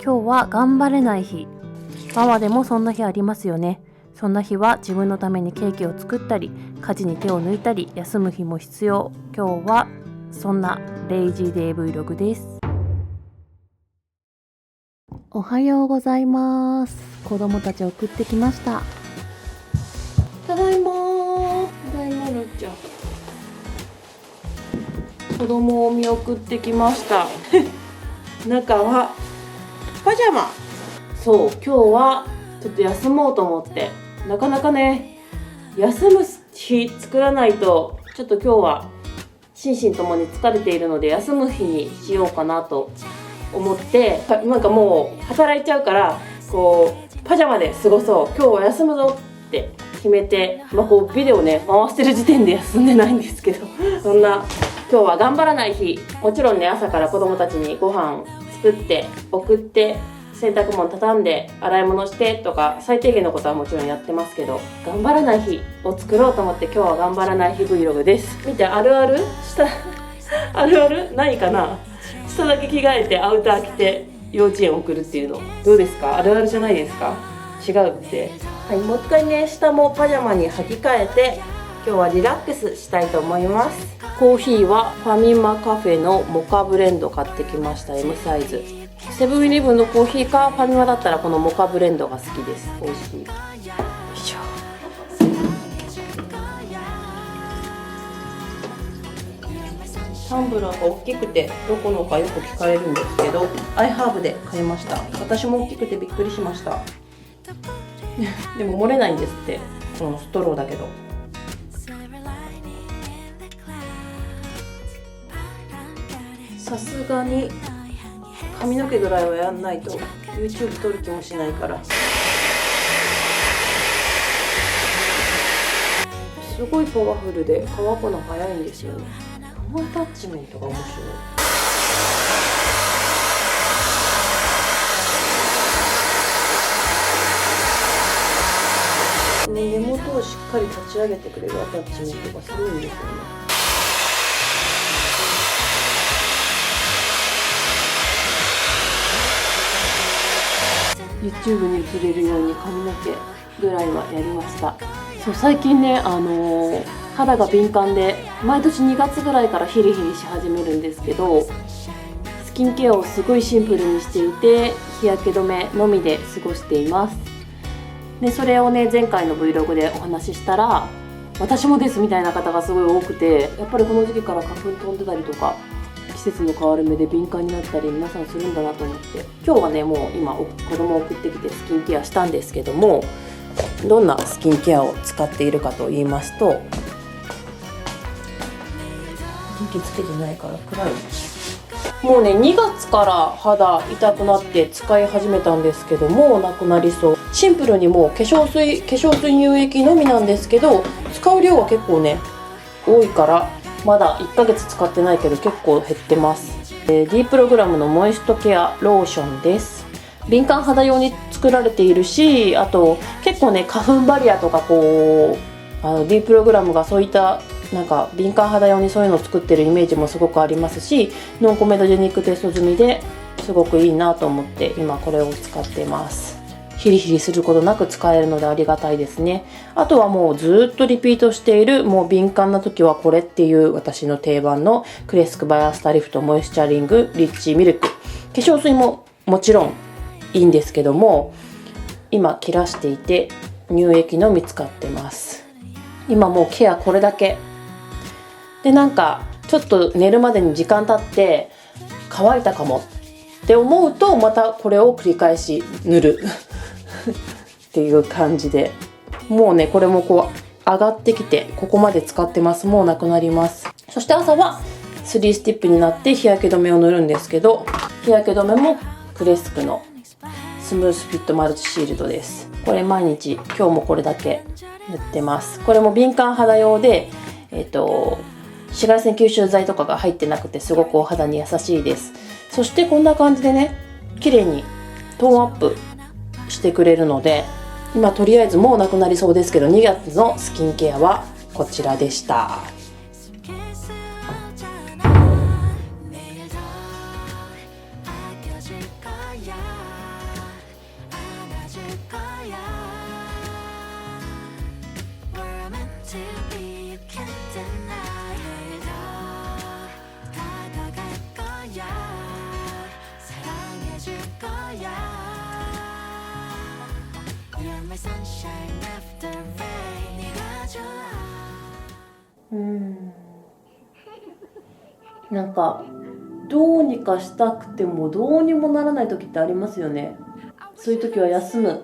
今日は頑張れない日。ママでもそんな日ありますよね。そんな日は自分のためにケーキを作ったり、家事に手を抜いたり、休む日も必要。今日はそんなレイジーデイ Vlog です。おはようございます。子供たち送ってきました。ただいまー。ただいまるちゃん。子供を見送ってきました中はパジャマ。そう、今日はちょっと休もうと思って、なかなかね休む日作らないと、ちょっと今日は心身ともに疲れているので休む日にしようかなと思って、なんかもう働いちゃうからこうパジャマで過ごそう、今日は休むぞって決めて、こうビデオね回してる時点で休んでないんですけどそんな今日は頑張らない日。もちろんね、朝から子供たちにご飯作って送って、洗濯物畳んで洗い物してとか、最低限のことはもちろんやってますけど、頑張らない日を作ろうと思って、今日は頑張らない日 Vlog です。見て、あるある下あるあるないかな。下だけ着替えてアウター着て幼稚園送るっていうのどうですか？あるあるじゃないですか？違うって。はい、もう一回ね、下もパジャマに履き替えて今日はリラックスしたいと思います。コーヒーはファミマカフェのモカブレンド買ってきました。 M サイズ。セブンイレブンのコーヒーかファミマだったらこのモカブレンドが好きです。美味しい。よいしょ。タンブラーが大きくてどこのかよく聞かれるんですけど、アイハーブで買いました。私も大きくてびっくりしましたでも漏れないんですって、このストローだけど。さすがに髪の毛ぐらいはやんないと YouTube 撮る気もしないから。すごいパワフルで乾くの早いんですよね。このアタッチメントが面白い。根元をしっかり立ち上げてくれるアタッチメントがすごいんですよね。YouTube に映れるように髪の毛ぐらいはやりました。そう、最近ね、肌が敏感で、毎年2月ぐらいからヒリヒリし始めるんですけど、スキンケアをすごいシンプルにしていて、日焼け止めのみで過ごしています。でそれをね、前回の Vlog でお話ししたら、私もですみたいな方がすごい多くて、やっぱりこの時期から花粉飛んでたりとか、季節の変わる目で敏感になったり皆さんするんだなと思って、今日はね、もう今子供を送ってきてスキンケアしたんですけども、どんなスキンケアを使っているかと言いますと、電気つけてないから暗い。もうね、2月から肌痛くなって使い始めたんですけども、なくなりそう。シンプルにもう化粧水乳液のみなんですけど、使う量は結構ね多いから、まだ1ヶ月使ってないけど結構減ってます。D プログラムのモイストケアローションです。敏感肌用に作られているし、あと結構ね、花粉バリアとかこうD プログラムがそういったなんか敏感肌用にそういうのを作ってるイメージもすごくありますし、ノンコメドジェニックテスト済みですごくいいなと思って今これを使ってます。ヒリヒリすることなく使えるのでありがたいですね。あとはもうずっとリピートしている、もう敏感な時はこれっていう私の定番のクレスクバイアスタリフトモイスチャリングリッチミルク。化粧水ももちろんいいんですけども、今切らしていて乳液のみ使ってます。今もうケアこれだけで、なんかちょっと寝るまでに時間経って乾いたかもって思うと、またこれを繰り返し塗るっていう感じで、もうね、これもこう上がってきてここまで使ってます。もうなくなります。そして朝は3スティップになって日焼け止めを塗るんですけど、日焼け止めもクレスクのスムースフィットマルチシールドです。これ毎日、今日もこれだけ塗ってます。これも敏感肌用で、紫外線吸収剤とかが入ってなくてすごくお肌に優しいです。そしてこんな感じでね、綺麗にトーンアップしてくれるので、今とりあえずもうなくなりそうですけど、2月のスキンケアはこちらでした。なんかどうにかしたくてもどうにもならない時ってありますよね。そういう時は休む、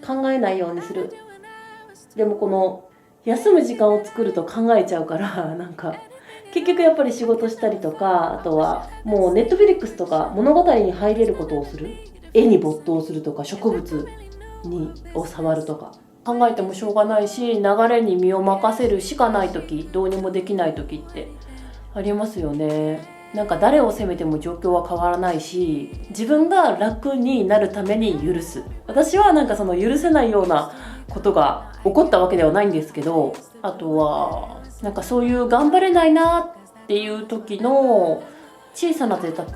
考えないようにする。でもこの休む時間を作ると考えちゃうからなんか結局やっぱり仕事したりとか、あとはもうネットフィリックスとか物語に入れることをする、絵に没頭するとか植物を触るとか、考えてもしょうがないし、流れに身を任せるしかない時、どうにもできない時ってありますよね。なんか誰を責めても状況は変わらないし、自分が楽になるために許す。私はなんかその許せないようなことが起こったわけではないんですけど、あとはなんかそういう頑張れないなっていう時の小さな贅沢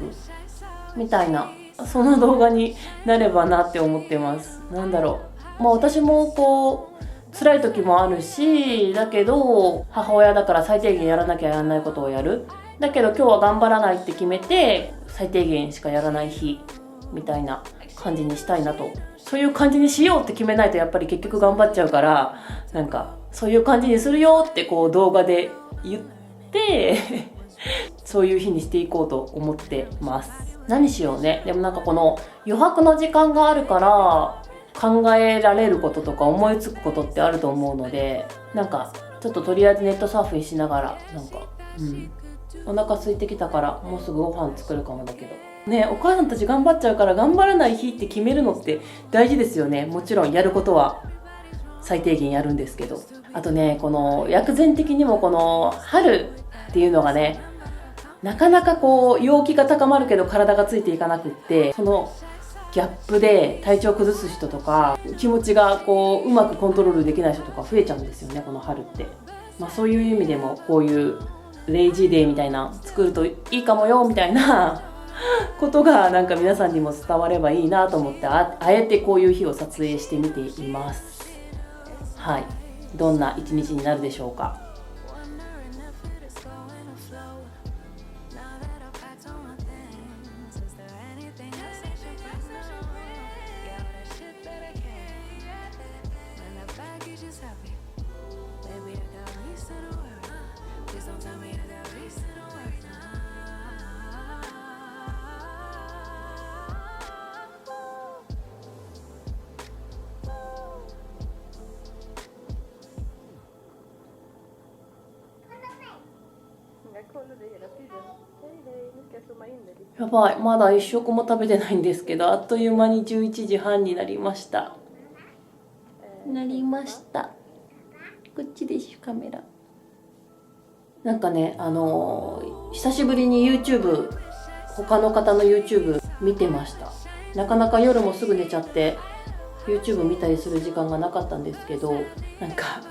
みたいな、その動画になればなって思ってます。なんだろう、私もこう辛い時もあるし、だけど母親だから最低限やらなきゃやらないことをやる。だけど今日は頑張らないって決めて最低限しかやらない日みたいな感じにしたいなと。そういう感じにしようって決めないとやっぱり結局頑張っちゃうから、なんかそういう感じにするよってこう動画で言ってそういう日にしていこうと思ってます。何しようね。でもなんかこの余白の時間があるから考えられることとか思いつくことってあると思うので、なんかちょっととりあえずネットサーフィンしながらなんかお腹空いてきたからもうすぐご飯作るかもだけどね。お母さんたち頑張っちゃうから頑張らない日って決めるのって大事ですよね。もちろんやることは最低限やるんですけど、あとね、この薬膳的にもこの春っていうのがね、なかなかこう陽気が高まるけど体がついていかなくって、そのギャップで体調崩す人とか気持ちがこううまくコントロールできない人とか増えちゃうんですよね、この春って。そういう意味でもこういうレイジーデーみたいな作るといいかもよみたいなことがなんか皆さんにも伝わればいいなと思って、あえてこういう日を撮影してみています。はい、どんな一日になるでしょうか。やばい、まだ一食も食べてないんですけど、あっという間に11時半になりました。こっちでしょ、カメラ。なんかね、久しぶりに YouTube、他の方の YouTube 見てました。なかなか夜もすぐ寝ちゃって YouTube 見たりする時間がなかったんですけど、なんか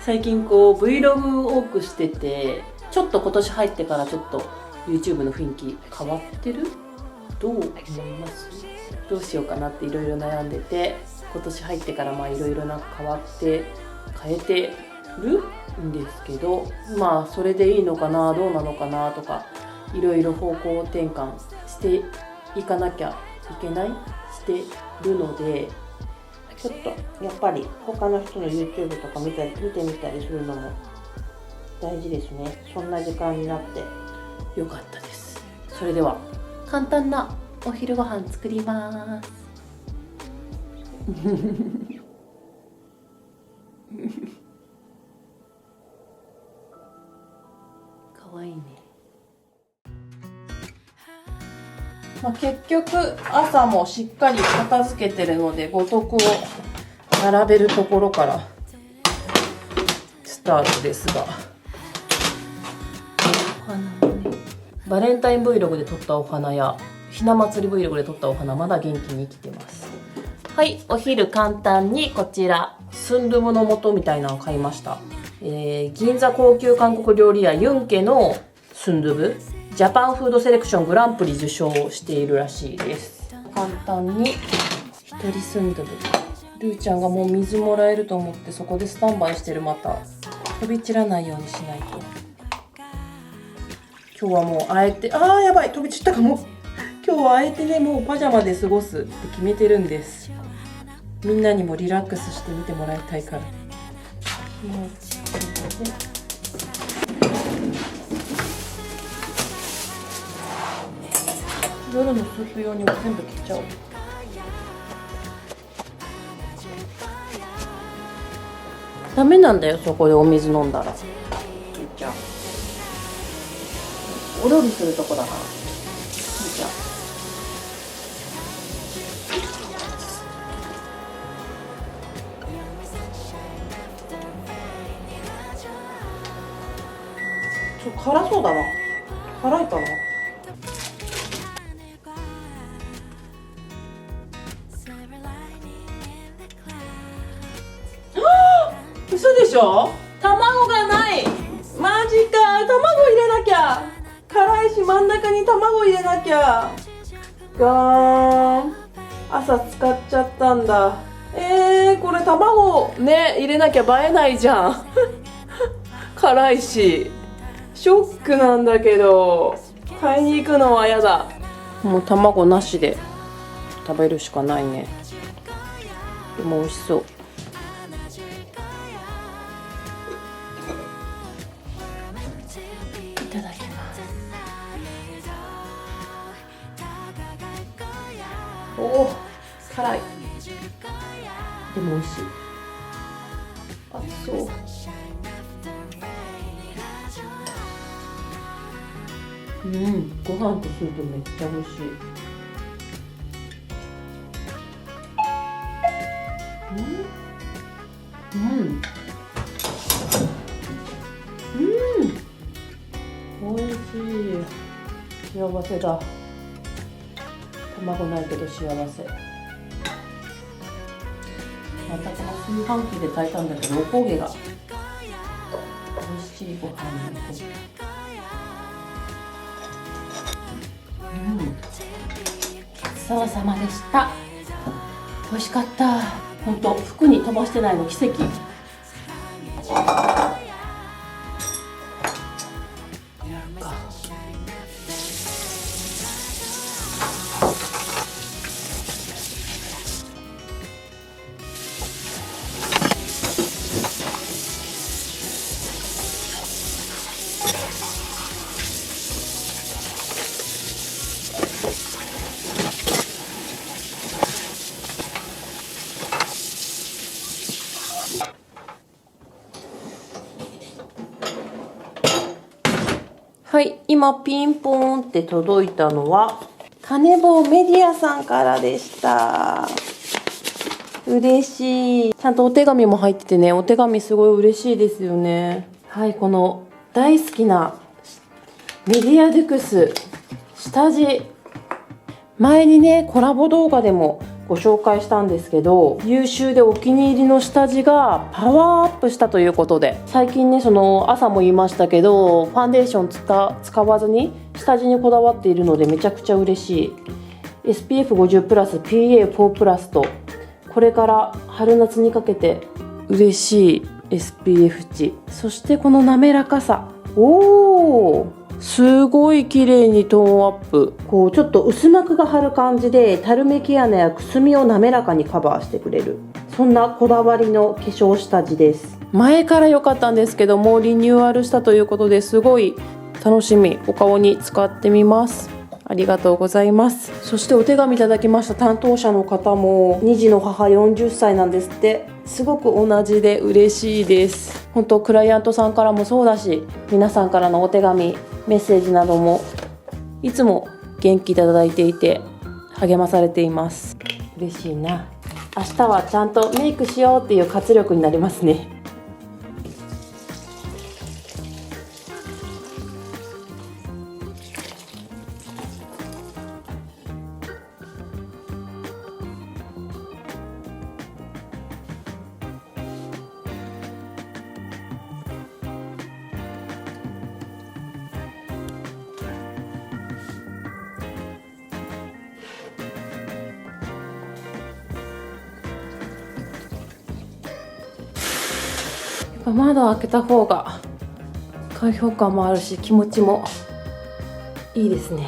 最近こう Vlog 多くしてて、ちょっと今年入ってからちょっと YouTube の雰囲気変わってる？どう思います？どうしようかなっていろいろ悩んでて、今年入ってからいろいろなんか変えてるんですけど、それでいいのかな、どうなのかなとか、いろいろ方向転換していかなきゃいけないしてるので、ちょっとやっぱり他の人の YouTube とか見てみたりするのも大事ですね。そんな時間になってよかったです。それでは簡単なお昼ご飯作りますかわいいね。結局朝もしっかり片付けてるので、五徳を並べるところからスタートですが、お花もね、バレンタイン Vlog で撮ったお花やひな祭り Vlog で撮ったお花、まだ元気に生きてます。はい、お昼簡単にこちらスンドゥブの素みたいなのを買いました。銀座高級韓国料理屋ユンケのスンドゥブ、ジャパンフードセレクショングランプリ受賞しているらしいです。簡単に一人住んどる。ルーちゃんがもう水もらえると思ってそこでスタンバイしてる。また飛び散らないようにしないと。今日はもうあえてやばい、飛び散ったかも。今日はあえてね、もうパジャマで過ごすって決めてるんです。みんなにもリラックスして見てもらいたいから。夜のスープ用にも全部切っちゃおう。ダメなんだよ、そこでお水飲んだら。じゃあお料理するとこだから。じゃあ辛そうだな。辛いかな。嘘でしょ。卵がない。マジか。卵入れなきゃ。辛いし真ん中に卵入れなきゃ。ガーン。朝使っちゃったんだ。これ卵ね入れなきゃ映えないじゃん。辛いしショックなんだけど、買いに行くのは嫌だ。もう卵なしで食べるしかないね。でも美味しそう。いただきます。おお、辛い。でも美味しい。熱そう。ご飯とスープめっちゃ美味しい。美味しい。幸せだ。卵ないけど幸せ。またこの炊飯器で炊いたんだけどおこげが美味しいご飯になってる。ごちそうさまでした。美味しかった。本当服に飛ばしてないの奇跡。はい、今ピンポーンって届いたのはカネボウメディアさんからでした。嬉しい。ちゃんとお手紙も入っててね、お手紙すごい嬉しいですよね。はい、この大好きなメディアデュクス下地、前にねコラボ動画でもご紹介したんですけど、優秀でお気に入りの下地がパワーアップしたということで、最近ね朝も言いましたけど、ファンデーション使わずに下地にこだわっているのでめちゃくちゃ嬉しい。 SPF50 プラス PA4 プラスと、これから春夏にかけて嬉しい SPF 値、そしてこの滑らかさ、すごい綺麗にトーンアップ。こうちょっと薄膜が張る感じで、たるめ毛穴やくすみを滑らかにカバーしてくれる、そんなこだわりの化粧下地です。前から良かったんですけどもリニューアルしたということで、すごい楽しみ。お顔に使ってみます。ありがとうございます。そしてお手紙いただきました担当者の方も2児の母40歳なんですって。すごく同じで嬉しいです。本当クライアントさんからもそうだし、皆さんからのお手紙メッセージなどもいつも元気いただいていて励まされています。嬉しいな。明日はちゃんとメイクしようっていう活力になりますね。ぱ窓を開けた方が開放感もあるし気持ちもいいですね。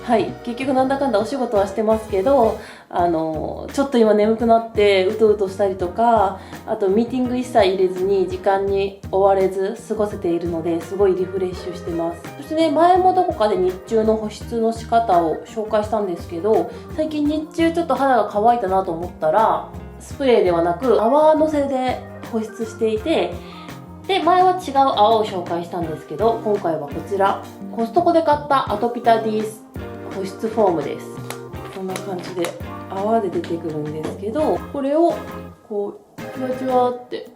はい、結局なんだかんだお仕事はしてますけど、ちょっと今眠くなってうとうとしたりとか、あとミーティング一切入れずに時間に追われず過ごせているので、すごいリフレッシュしてます。そしてね、前もどこかで日中の保湿の仕方を紹介したんですけど、最近日中ちょっと肌が乾いたなと思ったら、スプレーではなく泡のせで保湿していて、で前は違う泡を紹介したんですけど、今回はこちらコストコで買ったアトピタ D 保湿フォームです。こんな感じで泡で出てくるんですけど、これをこうじわじわって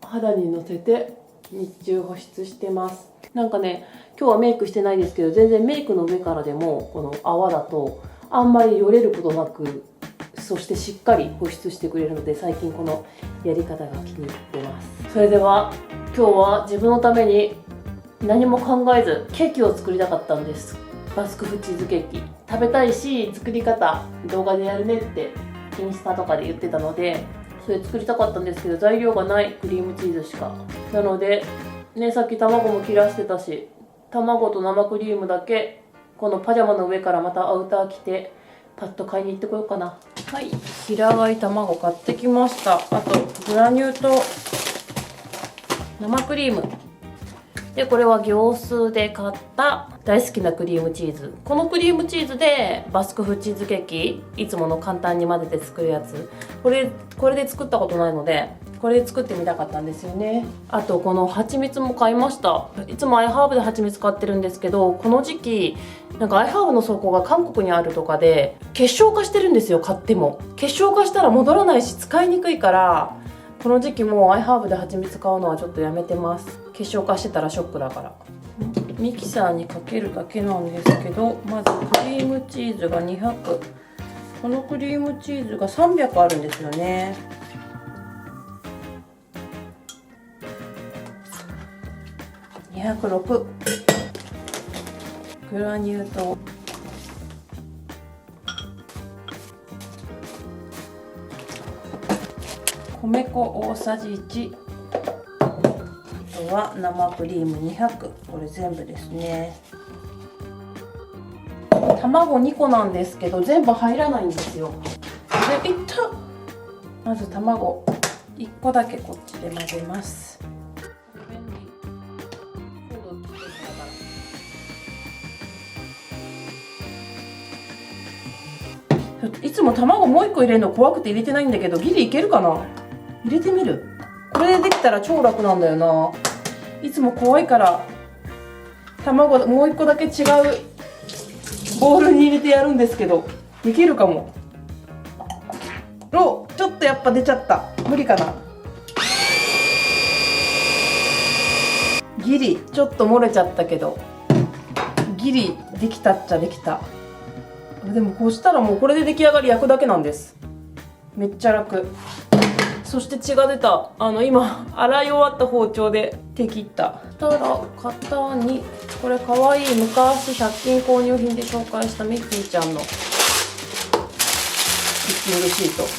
肌にのせて日中保湿してます。なんかね、今日はメイクしてないですけど、全然メイクの上からでもこの泡だとあんまりよれることなく、そしてしっかり保湿してくれるので、最近このやり方が気に入ってます。それでは今日は自分のために何も考えずケーキを作りたかったんです。バスク風チーズケーキ食べたいし、作り方動画でやるねってインスタとかで言ってたので、それ作りたかったんですけど、材料がない、クリームチーズしか。なのでね、さっき卵も切らしてたし、卵と生クリームだけこのパジャマの上からまたアウター着てパッと買いに行ってこようかな。はい、平飼い卵買ってきました。あとグラニューと生クリームで、これは業スーで買った大好きなクリームチーズ。このクリームチーズでバスク風チーズケーキ、いつもの簡単に混ぜて作るやつ、これで作ったことないので、これで作ってみたかったんですよね。あとこの蜂蜜も買いました。いつもアイハーブで蜂蜜買ってるんですけど、この時期なんかアイハーブの倉庫が韓国にあるとかで結晶化してるんですよ。買っても結晶化したら戻らないし使いにくいから、この時期もうアイハーブで蜂蜜買うのはちょっとやめてます。結晶化してたらショックだから。ミキサーにかけるだけなんですけど、まずクリームチーズが200、このクリームチーズが300あるんですよね。206、グラニュー糖、米粉大さじ1、あとは生クリーム200、これ全部ですね。卵2個なんですけど全部入らないんですよ。でまず卵1個だけこっちで混ぜます。いつも卵もう1個入れるの怖くて入れてないんだけど、ギリいけるかな。入れてみる。これでできたら超楽なんだよな。いつも怖いから卵もう1個だけ違うボウルに入れてやるんですけど、いけるかも。ちょっとやっぱ出ちゃった。無理かな。ギリちょっと漏れちゃったけど、ギリできたっちゃできた。でもこうしたらもうこれで出来上がり、焼くだけなんです。めっちゃ楽。そして血が出た。今洗い終わった包丁で手切った。そしたら型にこれかわいい昔100均購入品で紹介したミッキーちゃんのクッキングシート、ち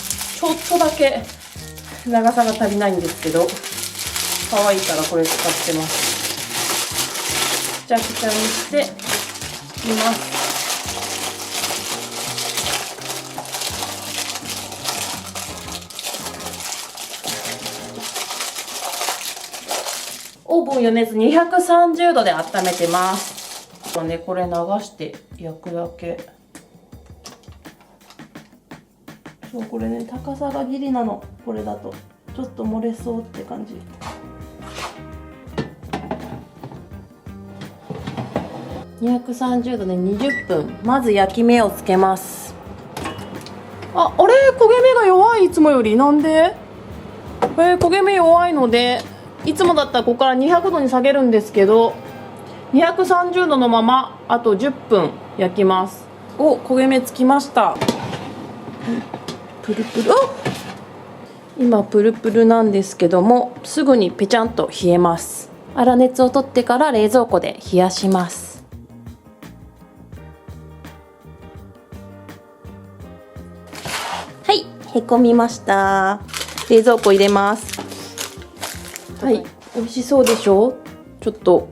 ょっとだけ長さが足りないんですけど可愛いからこれ使ってます。くちゃくちゃにしています。オーブン余熱230度で温めてます。これ流して焼くだけ。そう、これね、高さがギリなの。これだとちょっと漏れそうって感じ。230度で20分、まず焼き目をつけます。あれ焦げ目が弱い、いつもより。なんで？焦げ目弱いので、いつもだったらここから200度に下げるんですけど、230度のままあと10分焼きます。焦げ目つきました。プルプル。今プルプルなんですけども、すぐにペチャンと冷えます。粗熱を取ってから冷蔵庫で冷やします。へこみました。冷蔵庫入れます。はい、美味しそうでしょ。ちょっと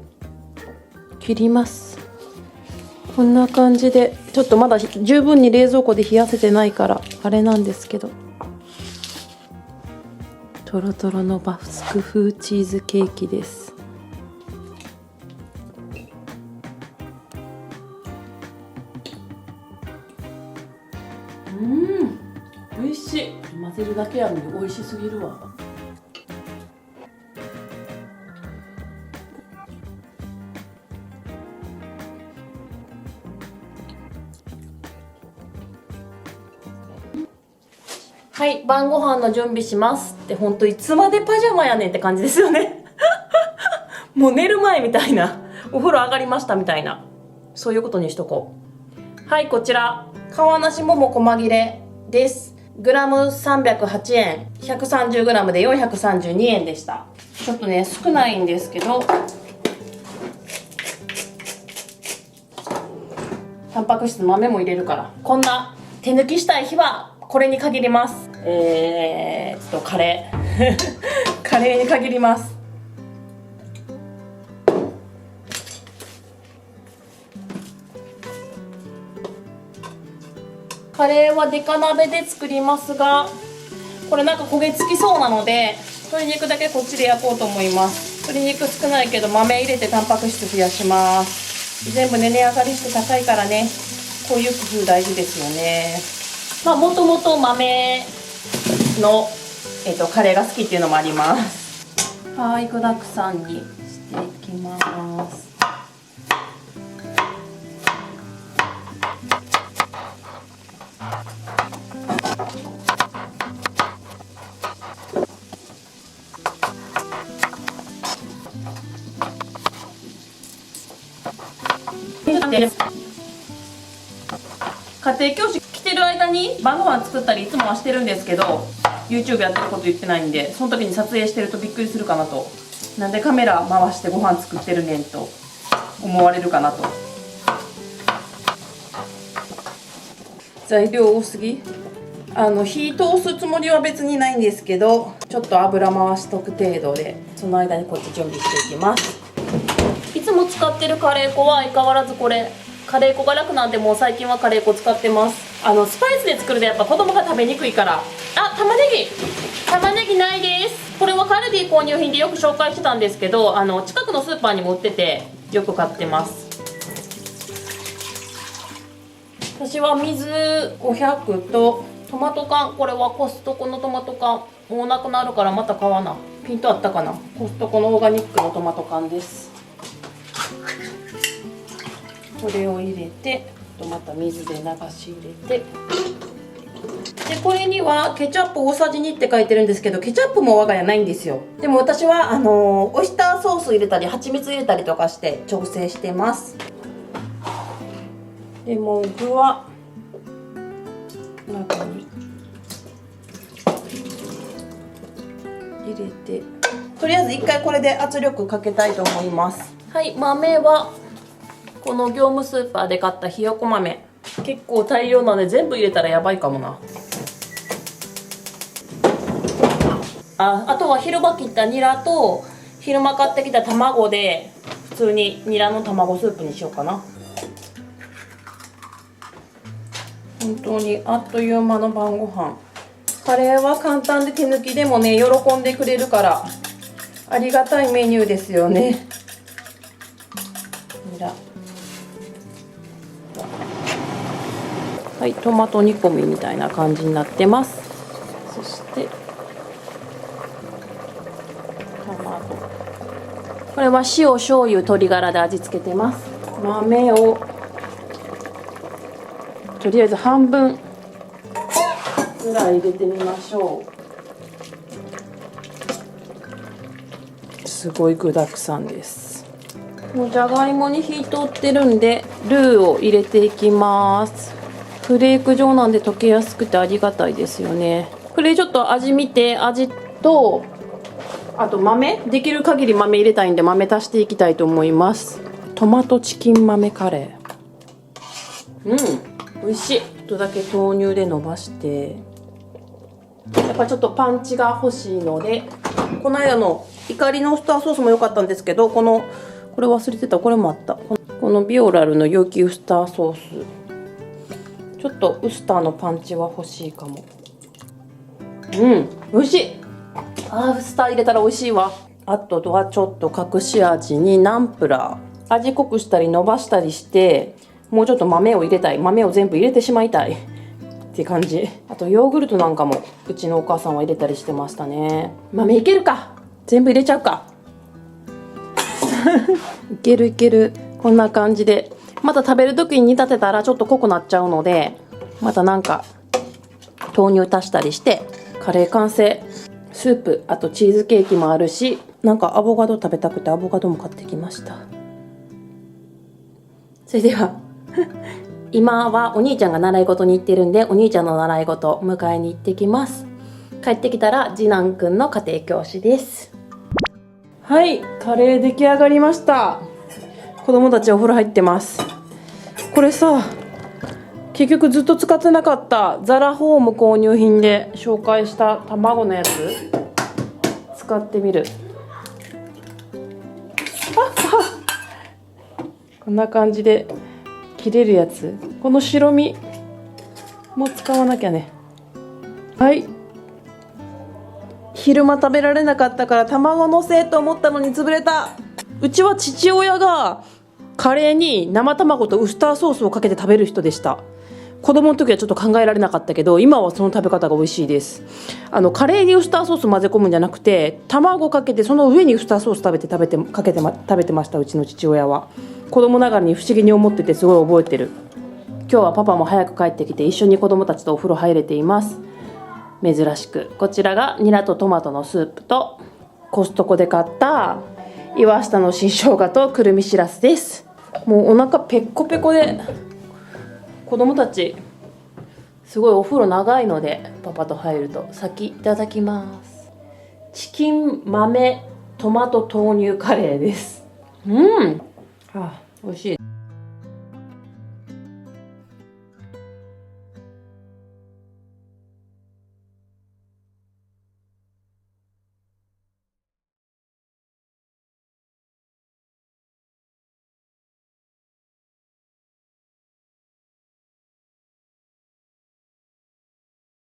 切ります。こんな感じで、ちょっとまだ十分に冷蔵庫で冷やせてないからあれなんですけど、トロトロのバスク風チーズケーキです。美味しい。混ぜるだけやのに美味しすぎるわ。はい、晩ご飯の準備しますって、ほんといつまでパジャマやねんって感じですよね。もう寝る前みたいな、お風呂上がりましたみたいな、そういうことにしとこう。はい、こちら皮なしもも細切れです。グラム308円、130グラムで432円でした。ちょっとね少ないんですけど、タンパク質、豆も入れるから、こんな手抜きしたい日はこれに限ります。カレーカレーに限ります。カレーはデカ鍋で作りますが、これなんか焦げ付きそうなので鶏肉だけこっちで焼こうと思います。鶏肉少ないけど豆入れてタンパク質増やします。全部ね値上がりして高いからね、こういう工夫大事ですよね。まあもともと豆の、カレーが好きっていうのもあります。はい、具だくさんにしていきます。家庭教師来てる間に晩ご飯作ったりいつもはしてるんですけど、 YouTube やってること言ってないんで、その時に撮影してるとびっくりするかなと。なんでカメラ回してご飯作ってるねんと思われるかなと。材料多すぎ。火通すつもりは別にないんですけど、ちょっと油回しとく程度で、その間にこっち準備していきます。いつも使ってるカレー粉は相変わらずこれ。カレー粉が楽なんで、もう最近はカレー粉使ってます。スパイスで作るとやっぱ子供が食べにくいから。あ、玉ねぎないです。これはカルディ購入品でよく紹介してたんですけど、近くのスーパーにも売っててよく買ってます。私は水500とトマト缶、これはコストコのトマト缶、もうなくなるからまた買わな。ピントあったかな。コストコのオーガニックのトマト缶です。これを入れて、また水で流し入れて、でこれにはケチャップ大さじ2って書いてるんですけど、ケチャップも我が家ないんですよ。でも私はオイスターソース入れたり蜂蜜入れたりとかして調整してます。レモン具は中に入れて、とりあえず一回これで圧力かけたいと思います。はい、豆はこの業務スーパーで買ったひよこ豆、結構大量なので全部入れたらやばいかもな。あとは昼間切ったニラと昼間買ってきた卵で普通にニラの卵スープにしようかな。本当にあっという間の晩ご飯。カレーは簡単で手抜きでもね喜んでくれるからありがたいメニューですよね。ニラ、はい、トマト煮込みみたいな感じになってます。そして卵、これは塩醤油鶏ガラで味付けてます。豆をとりあえず半分ぐらい入れてみましょう。すごい具だくさんです。もうじゃがいもに火通ってるんでルーを入れていきます。フレーク状なんで溶けやすくてありがたいですよね。これちょっと味見て、味とあと豆、できる限り豆入れたいんで豆足していきたいと思います。トマトチキン豆カレー、美味しい。ちょっとだけ豆乳で伸ばして、やっぱちょっとパンチが欲しいので、この間の怒りのウスターソースも良かったんですけど、これ忘れてた、これもあった。このビオラルの有機ウスターソース。ちょっとウスターのパンチは欲しいかも。美味しい。ウスター入れたら美味しいわ。あとはちょっと隠し味にナンプラー。味濃くしたり伸ばしたりして、もうちょっと豆を入れたい。豆を全部入れてしまいたい。って感じ。あとヨーグルトなんかもうちのお母さんは入れたりしてましたね。豆いけるか。全部入れちゃうか。いけるいける。こんな感じで。また食べる時に煮立てたらちょっと濃くなっちゃうので、またなんか豆乳足したりして、カレー完成。スープ、あとチーズケーキもあるし、なんかアボカド食べたくてアボカドも買ってきました。それでは今はお兄ちゃんが習い事に行ってるんで、お兄ちゃんの習い事迎えに行ってきます。帰ってきたら次男くんの家庭教師です。はい、カレー出来上がりました。子供たちお風呂入ってます。これさ、結局ずっと使ってなかったザラホーム購入品で紹介した卵のやつ使ってみる。こんな感じで切れるやつ。この白身も使わなきゃね。はい、昼間食べられなかったから卵のせと思ったのに潰れた。うちは父親がカレーに生卵とウスターソースをかけて食べる人でした。子供の時はちょっと考えられなかったけど、今はその食べ方が美味しいです。カレーにウスターソース混ぜ込むんじゃなくて、卵かけてその上にウスターソース食べてました。うちの父親は子供ながらに不思議に思ってて、すごい覚えてる。今日はパパも早く帰ってきて一緒に子供たちとお風呂入れています。珍しく。こちらがニラとトマトのスープと、コストコで買った岩下の新生姜とくるみしらすです。もうお腹ペッコペコで、子供たちすごいお風呂長いので、パパと入ると。先いただきます。チキン豆トマト豆乳カレーです。美味しい。